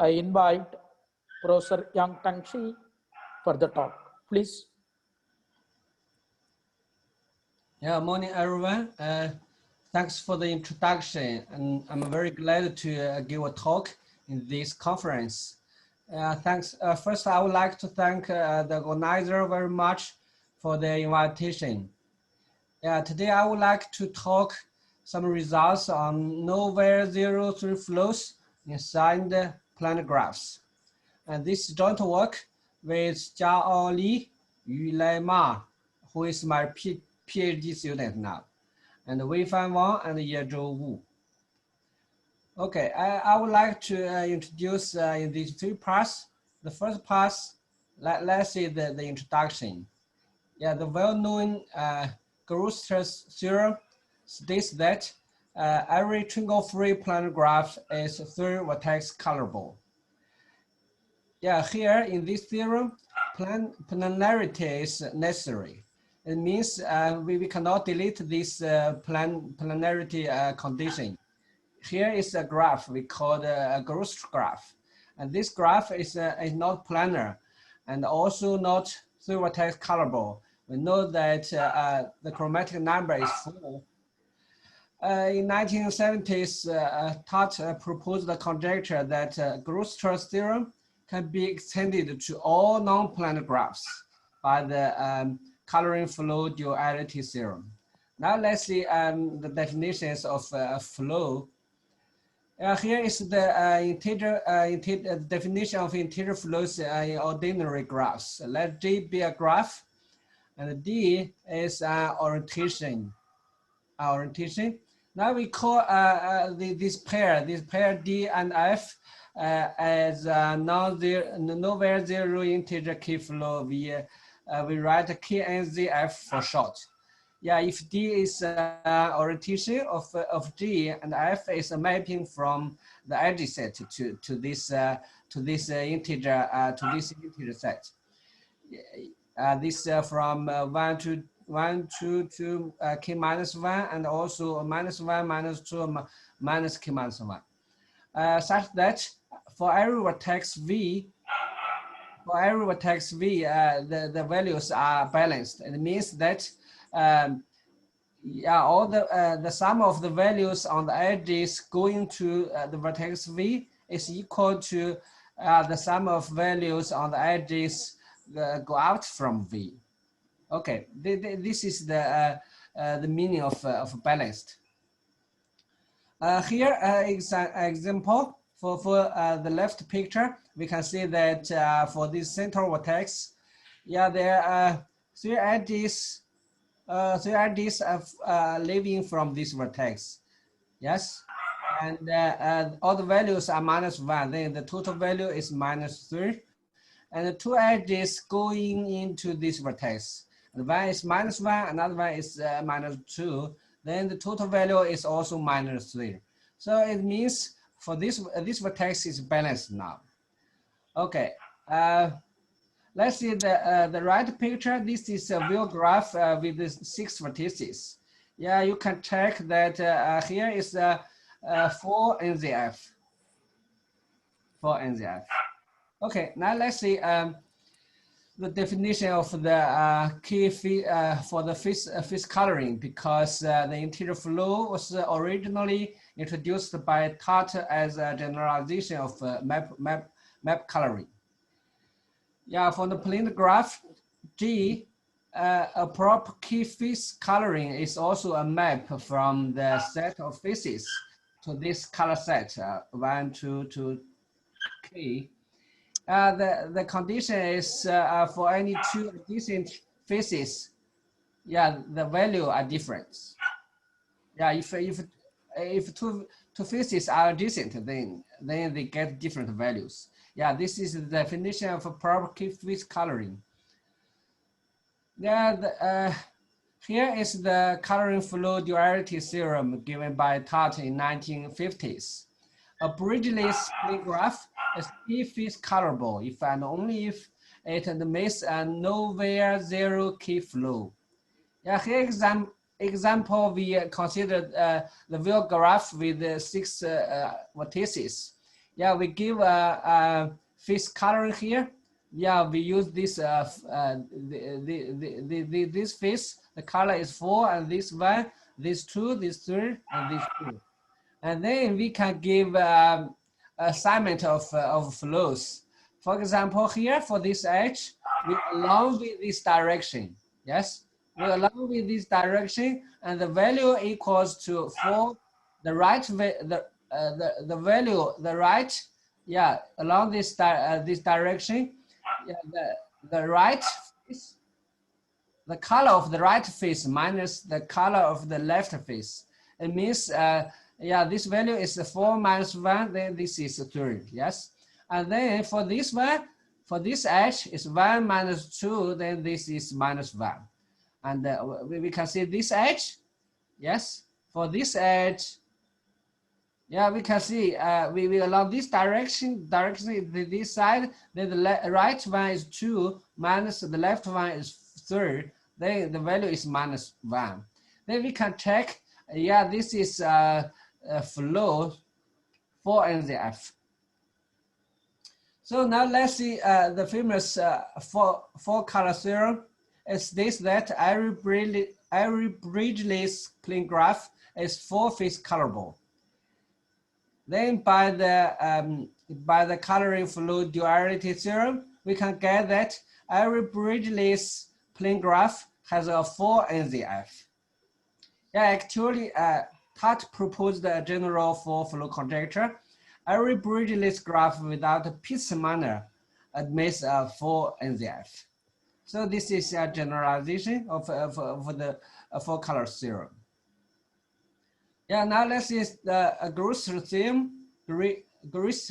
I invite Professor YOUNGTANG for the talk. Please. Yeah, morning everyone. Thanks for the introduction, and I'm very glad to give a talk in this conference. Thanks. First, I would like to thank the organizer very much for the invitation. Today I would like to talk some results on no-var zero-3 flows in signed planar graphs. And this joint work with Jiao Li, Yu Lai Ma, who is my PhD student now, and Weifan Wang and Yezhou Wu. Okay, I would like to introduce in these three parts. The first part, let's see the introduction. Yeah, the well-known Grooster's theorem states that every triangle-free planar graph is 3-vertex colorable. Yeah, here in this theorem, planarity is necessary. It means we cannot delete this planarity condition. Here is a graph we call a Grooster graph. And this graph is not planar and also not 3-vertex colorable. We know that the chromatic number is 4. In 1970s, Tott proposed the conjecture that Grooster's theorem can be extended to all non-planar graphs by the coloring flow duality theorem. Now let's see the definitions of flow. Here is the definition of integer flows in ordinary graphs. Let G be a graph, and D is orientation. Now we call this pair D and F as no-var zero integer key flow. We write KNZF for short. Yeah, if D is orientation of G and F is a mapping from the edge set to this integer set. This from 1 to k minus 1 and also -1, -2, minus k minus 1. Such that for every vertex V, the values are balanced. It means that all the sum of the values on the edges going to the vertex V is equal to the sum of values on the edges go out from V. Okay, this is the meaning of balanced. Here is an example for the left picture. We can see that for this central vertex, there are three edges leaving from this vertex. Yes, and all the values are -1. Then the total value is -3, and the two edges going into this vertex. One is -1, another one is -2. Then the total value is also -3. So it means for this vertex is balanced now. Okay, let's see the right picture. This is a wheel graph with the 6 vertices. Yeah, you can check that here is 4 NZF. 4 NZF. Okay, now let's see the definition of the key for the phase coloring, because the integer flow was originally introduced by Tott as a generalization of map coloring. Yeah, for the planar graph G, a proper key phase coloring is also a map from the set of phases to this color set 1, 2 to K. The condition is for any two adjacent phases, the value are different. Yeah, if two phases are adjacent, then they get different values. Yeah, this is the definition of a proper key phase coloring. Yeah, here is the coloring flow duality theorem given by Tott in 1950s. A bridgeless split graph is key phase colorable if and only if it admits a no-var zero key flow. Yeah, here example we considered the wheel graph with 6 vertices. yeah, we give a face coloring here. Yeah, we use this this face. The color is 4, and this 1, this 2, this 3, and this 2. And then we can give assignment of flows. For example, here for this edge, we along with this direction. Yes, we along with this direction, and the value equals to 4. The right the value the right, yeah, along this this direction. Yeah, the right face, the color of the right face minus the color of the left face. It means, yeah, this value is 4 minus 1, then this is 3, yes? And then for this one, for this edge is 1 minus 2, then this is minus 1. And we can see this edge, yes? For this edge, yeah, we can see we along this direction this side, then the right one is 2 minus the left one is 3, then the value is minus 1. Then we can check, yeah, this is flow for NZF. So now let's see the famous four color theorem. Is this that every bridgeless plane graph is 4-phase colorable. Then by the coloring flow duality theorem, we can get that every bridgeless plane graph has a 4 NZF. Yeah, actually, Tat proposed a general 4 flow conjecture. Every bridgeless graph without a piece minor admits a 4 NZF. So this is a generalization of the 4 color theorem. Yeah, now let's see the Grooster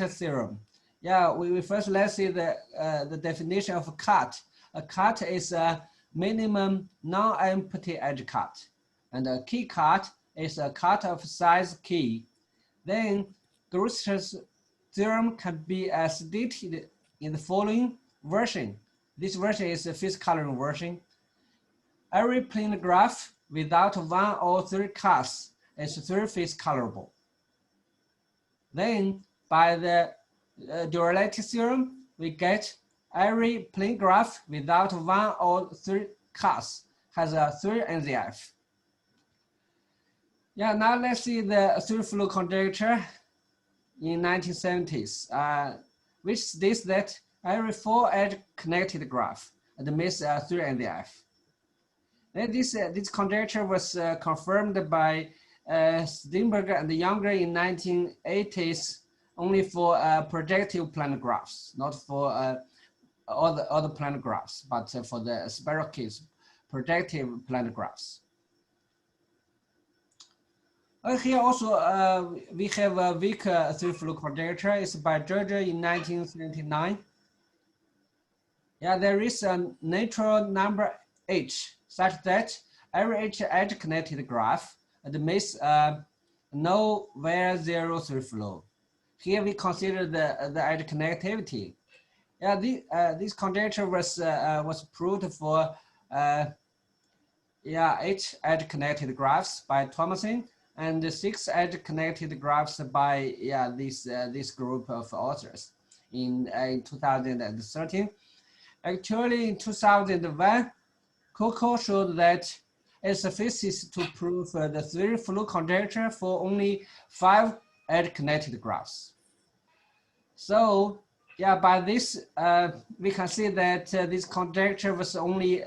theorem. Yeah, we first let's see the definition of a cut. A cut is a minimum non-empty edge cut, and a key cut is a cut of size key. Then Grooster's theorem can be stated in the following version. This version is a phase coloring version. Every plane graph without 1 or 3 cuts is 3-phase colorable. Then by the duality theorem, we get every plane graph without 1 or 3 cuts has a 3 NZF. Yeah, now let's see the 3-flow conjecture in 1970s, which states that every 4-edge connected graph admits 3 NZF. Then this conjecture was confirmed by Steinberger and Younger in 1980s only for projective planar graphs, not for other planar graphs, but for the spiral case projective planar graphs. Here also we have a weak 3-flow conjecture. It's by Georgia in 1979. Yeah, there is a natural number h such that every edge connected graph admits no where 0 3-flow. Here we consider the edge connectivity. Yeah, this conjecture was proved for yeah 8 edge connected graphs by Thomason, and the 6 edge connected graphs by this group of authors in 2013. Actually, in 2001, Coco showed that it suffices to prove the 3-flow conjecture for only 5 edge connected graphs. So yeah, by this we can see that this conjecture was only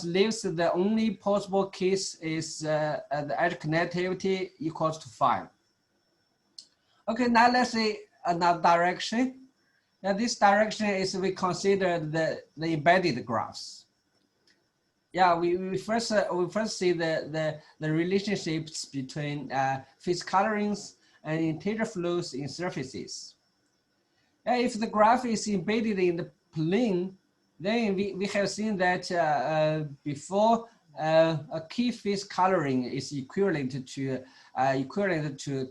leaves the only possible case is the edge connectivity equals to 5. Okay, now let's see another direction. Now this direction is we consider the embedded graphs. Yeah, we first see the relationships between phase colorings and integer flows in surfaces. If the graph is embedded in the plane, then we have seen that before a key phase coloring is equivalent to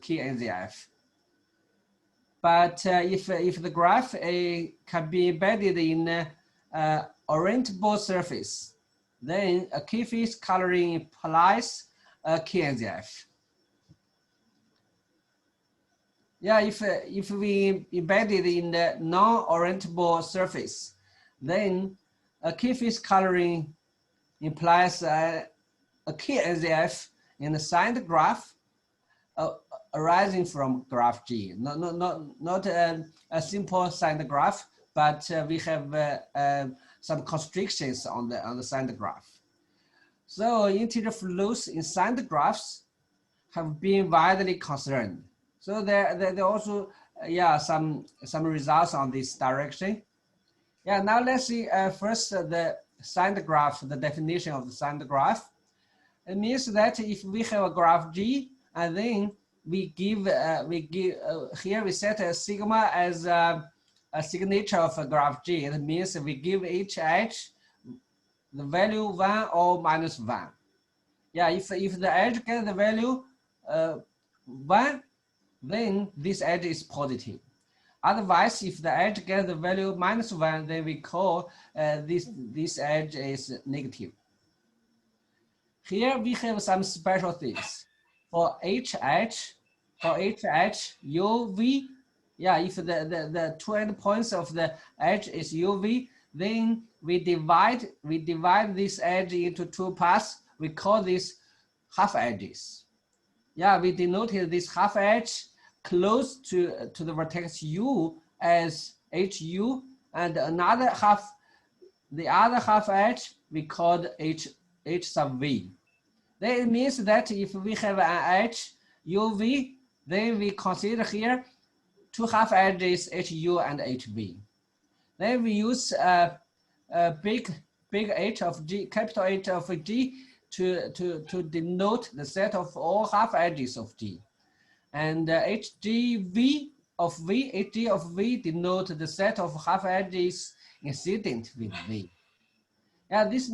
key NZF. But if the graph can be embedded in a orientable surface, then a key phase coloring implies a key NZF. Yeah, if we embed it in the non-orientable surface, then a key face coloring implies a key NZF in the signed graph arising from graph G. Not a simple signed graph, but we have some constrictions on the signed graph. So integer flows in signed graphs have been widely concerned. So there also some results on this direction. Yeah, now let's see first the signed graph, the definition of the signed graph. It means that if we have a graph G, and then we give here we set a sigma as a signature of a graph G. It means we give each edge the value 1 or minus 1. Yeah, if the edge gets the value 1, then this edge is positive. Otherwise, if the edge gets the value minus 1, then we call this edge is negative. Here we have some special things. For each edge, UV, yeah, if the two endpoints of the edge is UV, then we divide this edge into two parts. We call this half edges. Yeah, we denoted this half edge close to the vertex U as HU, and the other half edge we called H sub V. Then it means that if we have an edge UV, then we consider here two half edges HU and HV. Then we use a big H of G, capital H of G to denote the set of all half edges of G. And HGV of V denote the set of half edges incident with V. Yeah, this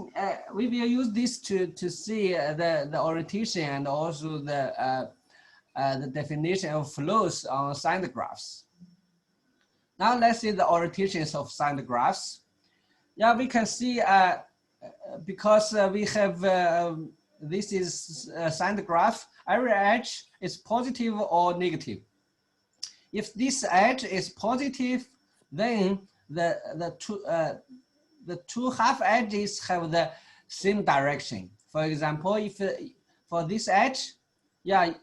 we will use this to see the orientation and also the definition of flows on signed graphs. Now let's see the orientations of signed graphs. Yeah, we can see because we have this is a signed graph. Every edge is positive or negative. If this edge is positive, then the two half edges have the same direction. For example, if for this edge, yeah,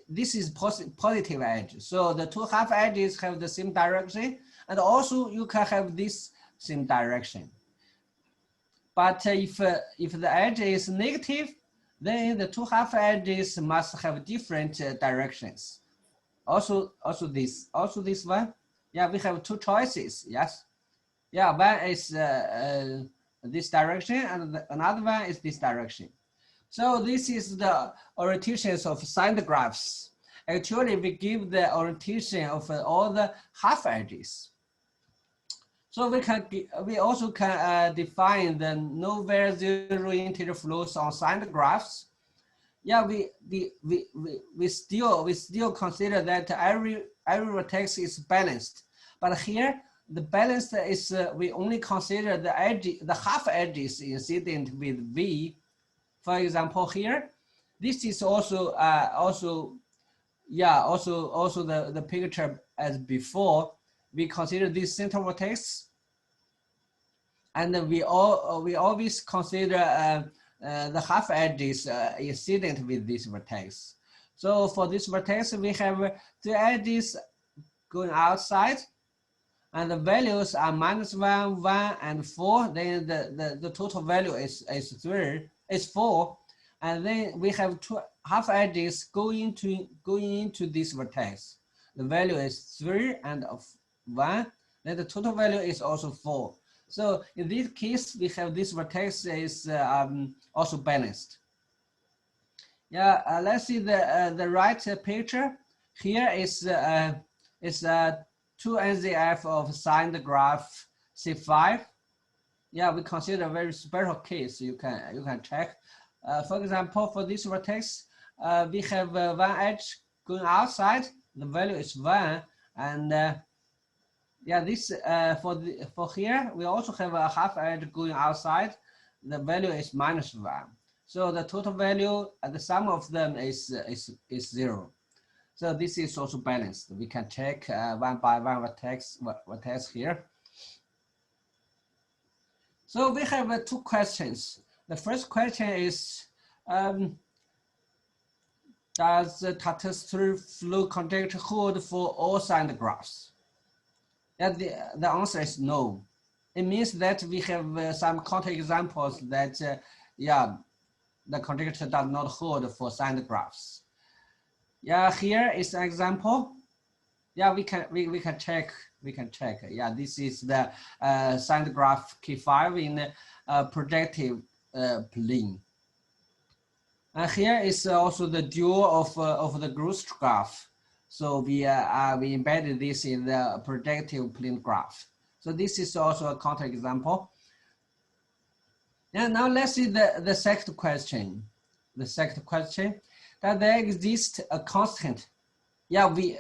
this is positive edge. So the two half edges have the same direction, and also you can have this same direction. But if the edge is negative, then the two half edges must have different directions. Also this one. Yeah, we have two choices. Yes. Yeah, one is this direction, and another one is this direction. So this is the orientations of signed graphs. Actually, we give the orientation of all the half edges. So we also can define the no var zero integer flows on signed graphs. Yeah, we still consider that every vertex is balanced, but here the balance is we only consider the half edges incident with V. For example, here this is also the picture as before. We consider this center vertex, and we always consider the half edges incident with this vertex. So for this vertex, we have the edges going outside, and the values are -1, 1, and 4. Then the total value is 4, and then we have two half edges going into this vertex. The value is 3 and 1. Then the total value is also 4. So in this case, we have this vertex is also balanced. Yeah, let's see the right picture. Here is 2 NZF of signed graph C5. Yeah, we consider a very special case. You can check. For example, for this vertex, we have one edge going outside. The value is 1, and yeah, this for here we also have a half edge going outside. The value is -1. So the total value, the sum of them is 0. So this is also balanced. We can check one by one vertex here. So we have two questions. The first question is, does the catastrophe flow conjecture hold for all signed graphs? And the answer is no. It means that we have some counterexamples that, yeah, the conjecture does not hold for signed graphs. Yeah, here is an example. Yeah, we can check. Yeah, this is the signed graph K5 in projective plane. And here is also the dual of the Grooster graph. So we embedded this in the projective plane graph. So this is also a counterexample. And now let's see the second question. The second question, that there exists a constant. Yeah, we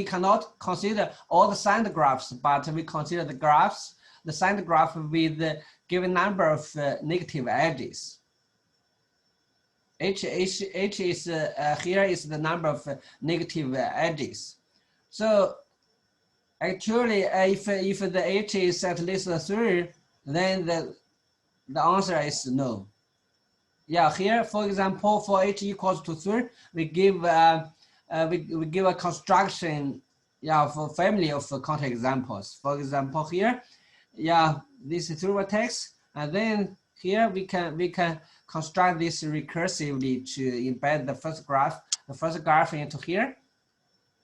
cannot consider all the signed graphs, but we consider the signed graph with the given number of negative edges. H is here is the number of negative edges. So actually, if the H is at least 3, then the answer is no. Yeah, here, for example, for H equals to 3, we give we give a construction, yeah, for family of counterexamples. For example, here, yeah, this is 3 vertex, and then here we can construct this recursively to embed the first graph into here.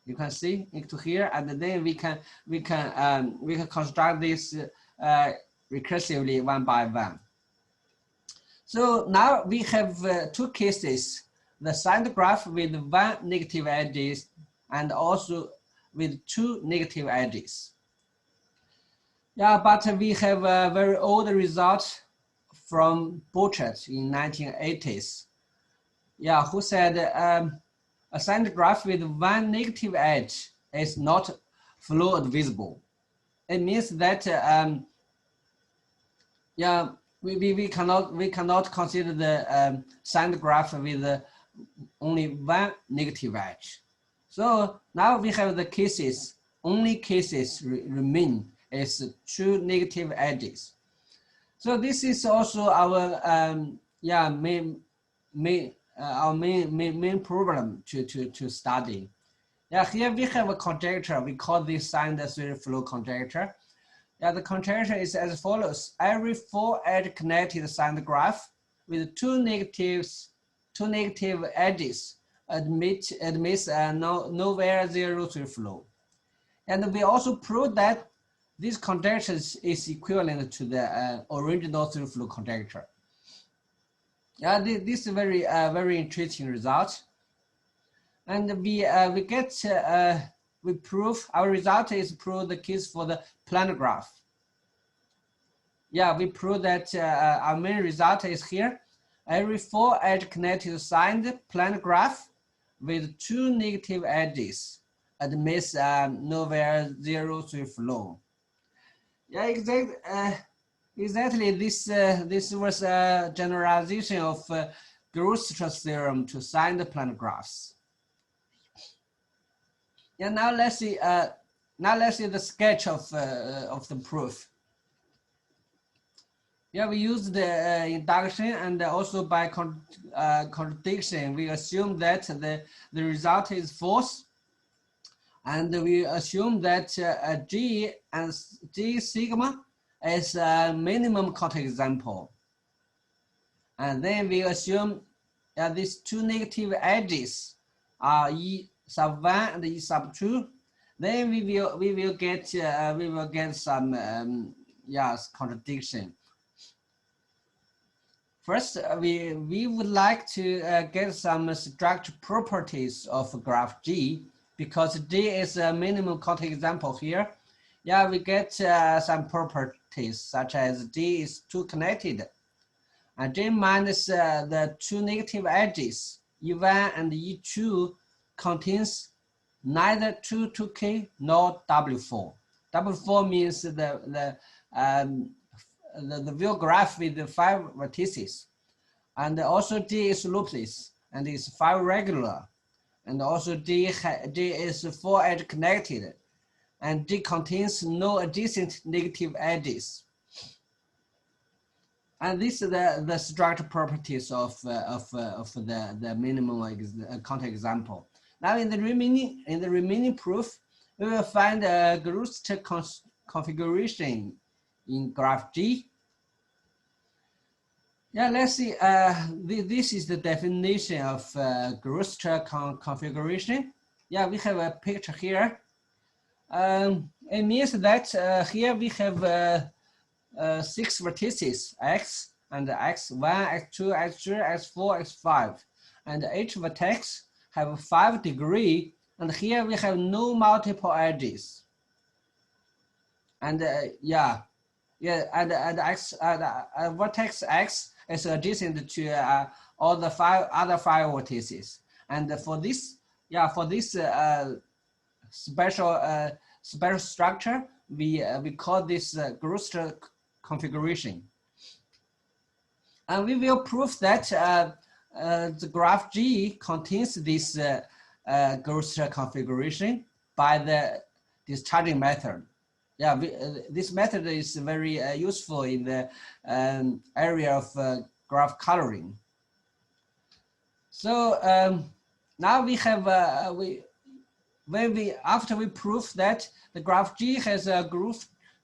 You can see into here, and then we can construct this recursively one by one. So now we have two cases: the signed graph with 1 negative edges and also with 2 negative edges. Yeah, but we have a very old result from Bouchard in 1980s. Yeah, who said a signed graph with 1 negative edge is not flow advisable. It means that yeah, we cannot consider the signed graph with only 1 negative edge. So now we have the cases. Only cases remain is 2 negative edges. So this is also our main problem to study. Yeah, here we have a conjecture. We call this signed flow conjecture. Yeah, the conjecture is as follows: every 4 edge connected signed graph with 2 negative edges admits nowhere 0 through flow. And we also prove that this conjecture is equivalent to the original through flow conjecture. Yeah, this is very interesting result. And we prove our result is prove the case for the planar graph. Yeah, we prove that our main result is here. Every 4 edge connected signed planar graph with 2 negative edges admits nowhere 0 through flow. Yeah, exactly. This was a generalization of Grooster's theorem to signed planar graphs. Yeah, now let's see the sketch of the proof. Yeah, we use the induction, and also by contradiction, we assume that the result is false, and we assume that G and G sigma is a minimum counterexample, and then we assume these 2 negative edges are E sub 1 and E sub 2. Then we will get some contradiction. First, we would like to get some structure properties of graph G, because G is a minimum counterexample here. Yeah, we get some properties such as G is 2 connected, and G minus the 2 negative edges E1 and E2 contains neither 2K nor W4. W4 means the view graph with the 5 vertices, and also G is loopless and is 5 regular, and also D is 4 edge connected, and D contains no adjacent negative edges. And this is the structure properties of the minimum contact example. Now in the remaining proof, we will find a Grooster configuration in graph G. Yeah, let's see. This is the definition of Grooster configuration. Yeah, we have a picture here. It means that here we have 6 vertices, x and x1, x2, x3, x4, x5. And each vertex have 5 degrees, and here we have no multiple edges. And and vertex x is adjacent to all the other 5 vertices. And for this, special structure, we call this Grooster configuration. And we will prove that the graph G contains this Grooster configuration by the discharging method. Yeah, this method is very useful in the area of graph coloring. So now we have after we prove that the graph G has a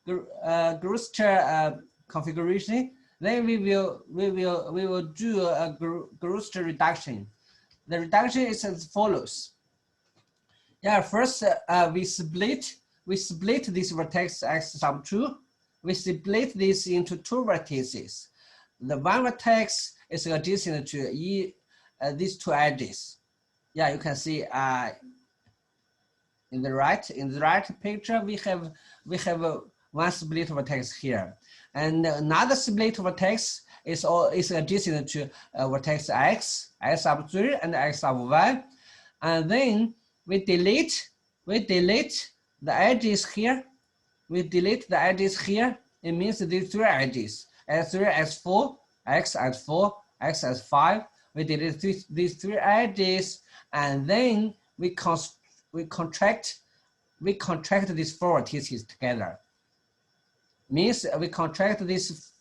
Grooster configuration, then we will do a Grooster reduction. The reduction is as follows. Yeah, first we split this vertex x sub 2. We split this into 2 vertices. The one vertex is adjacent to these 2 edges. Yeah, you can see in the right picture we have one split vertex here, and another split vertex is adjacent to vertex x sub 3 and x sub 1, and then we delete the edges here. We delete the edges here. It means these 3 edges, x3, x4, x as 4, x as 5. We delete these 3 edges, and then we contract these 4 vertices together. Means we contract these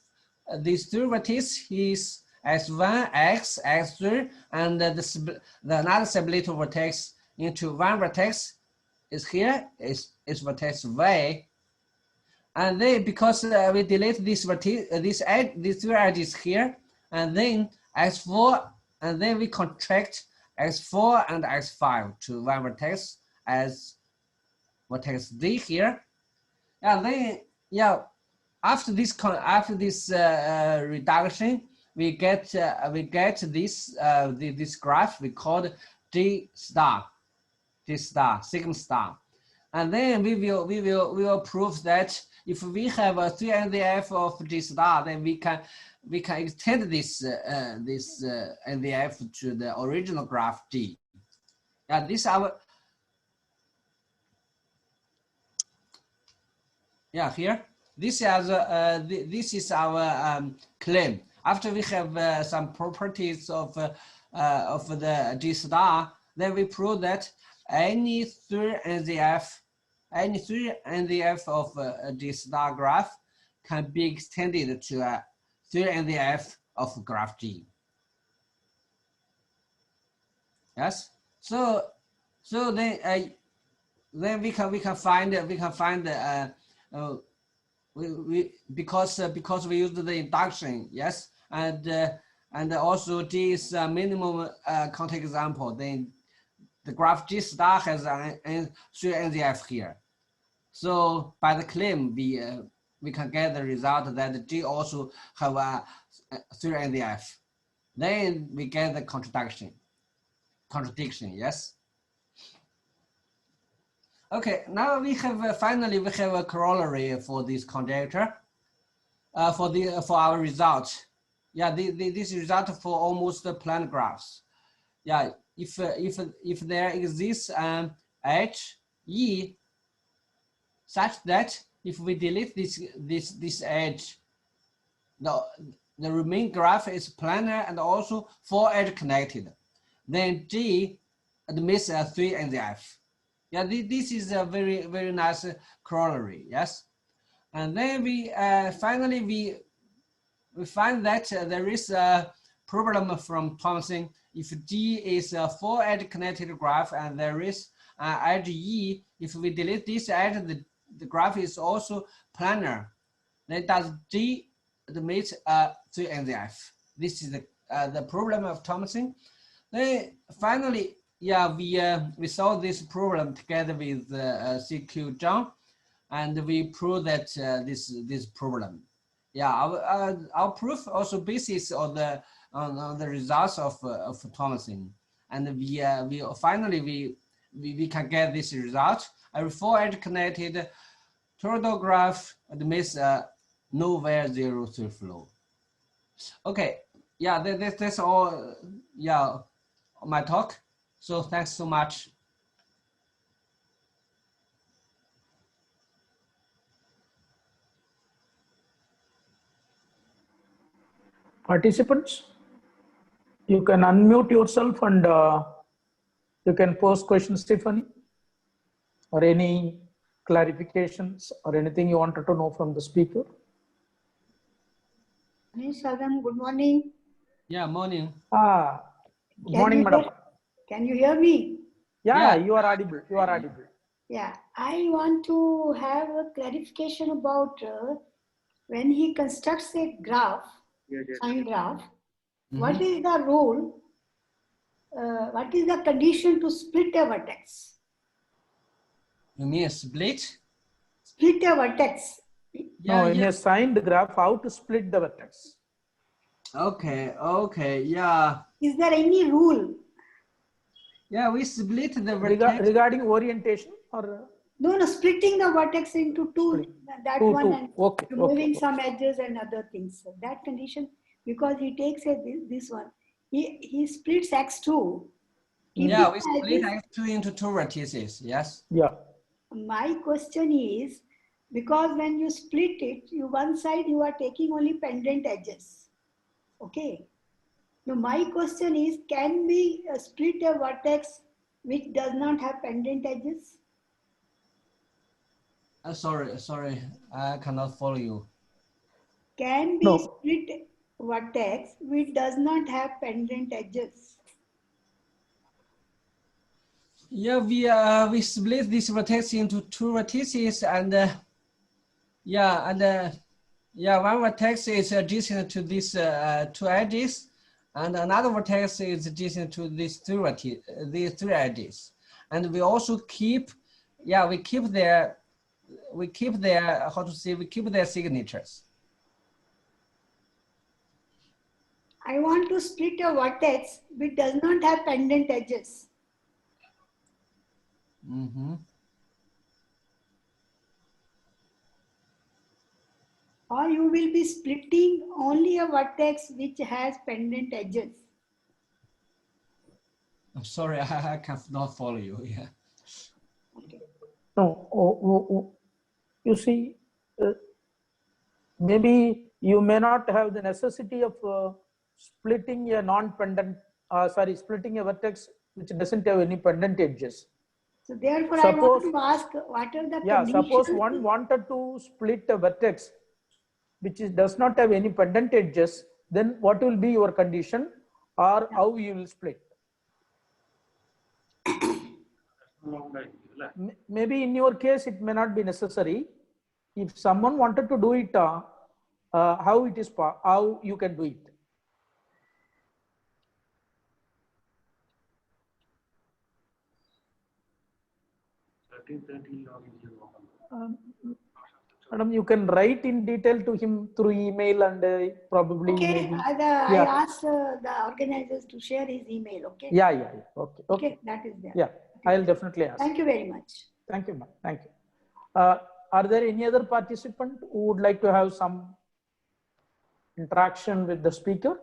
3 vertices x1, x, x3, and the another split vertex into one vertex is here, is vertex y. And then because we delete these 3 edges here, and then x4, and then we contract x4 and x5 to one vertex as vertex D here. And then after this reduction, we get this graph we called D star, sigma star. And then we will prove that if we have a 3 NDF of D star, then we can extend this NDF to the original graph D. And this our here. This is our claim. After we have some properties of the D star, then we prove that any 3 NDF of a D star graph can be extended to a 3 NDF of graph G. Yes. So then we can find because we use the induction, yes, and also G is a minimum contact example. Then the graph G star has a 3 NDF here. So by the claim, we can get the result that G also have a 3 NDF. Then we get the contradiction, yes. Okay, now we have finally we have a corollary for this conjecture, for our result. Yeah, this result for almost the plane graphs. Yeah, if there exists an edge E such that if we delete this edge, the remaining graph is planar and also 4 edge connected, then G admits 3 NZF. Yeah, this is a very, very nice corollary, yes. And then we finally we find that there is a problem from Thomson. If G is a 4-edge connected graph and there is edge E, if we delete this edge, the graph is also planar. Then does G admit 3 NZF? This is the problem of Thomson. Then finally, yeah, we solved this problem together with CQ Zhang, and we prove that this problem. Yeah, our proof also basis on the results of Thomson, and we finally we can get this result. A 4-edge connected toroidal graph admits nowhere zero through flow. Okay, yeah, that's all. Yeah, my talk. So thanks so much. Participants, you can unmute yourself and you can pose questions, Stephanie, or any clarifications or anything you wanted to know from the speaker. Sadam, good morning. Yeah, morning. Good morning, madam. Can you hear me? Yeah, you are audible. You are audible. Yeah, I want to have a clarification about when he constructs a graph, sine graph, what is the rule? What is the condition to split a vertex? You mean a split? Split a vertex. No, in a signed graph, how to split the vertex? Okay, yeah. Is there any rule? Yeah, we split the vertex. Regarding orientation or? No, splitting the vertex into two, that one, and removing some edges and other things. So that condition, because he takes this one, he splits X2. Yeah, we split X2 into 2 vertices, yes. Yeah. My question is, because when you split it, one side you are taking only pendant edges. Okay. Now my question is, can we split a vertex which does not have pendant edges? Sorry, I cannot follow you. Can we split vertex which does not have pendant edges? Yeah, we split this vertex into 2 vertices, and one vertex is adjacent to these 2 edges, and another vertex is adjacent to these 3 edges, and we also keep their signatures. I want to split a vertex which does not have pendant edges. Or you will be splitting only a vertex which has pendant edges. I'm sorry, I cannot follow you. Yeah. Okay. No, you see, maybe you may not have the necessity of splitting a splitting a vertex which doesn't have any pendant edges. So therefore, I want to ask, what are the conditions? Suppose one wanted to split a vertex which does not have any pendant edges, then what will be your condition, or how you will split? Maybe in your case it may not be necessary. If someone wanted to do it, how you can do it? Madam, you can write in detail to him through email, and probably. Okay, I asked the organizers to share his email. Okay. Yeah. Okay. That is there. Yeah, I'll definitely ask. Thank you very much. Thank you, ma'am. Thank you. Are there any other participant who would like to have some interaction with the speaker?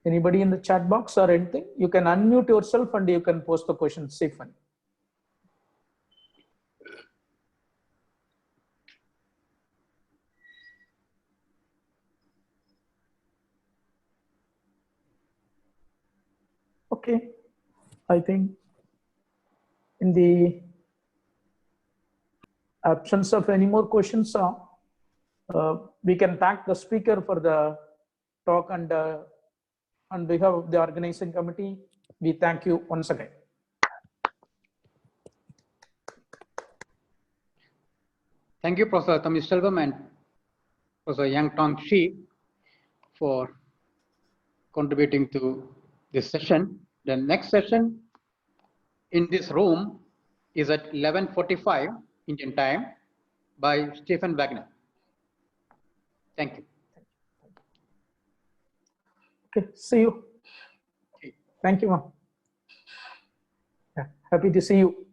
Anybody in the chat box or anything? You can unmute yourself and you can post the question, Stephen. Okay, I think in the absence of any more questions, we can thank the speaker for the talk, and on behalf of the organizing committee, we thank you once again. Thank you, Professor Thamizselvam and Professor YOUNGTANG SHI for contributing to this session. The next session in this room is at 11:45 Indian time by Stephen Wagner. Thank you. Okay, see you. Thank you, ma'am. Yeah, happy to see you.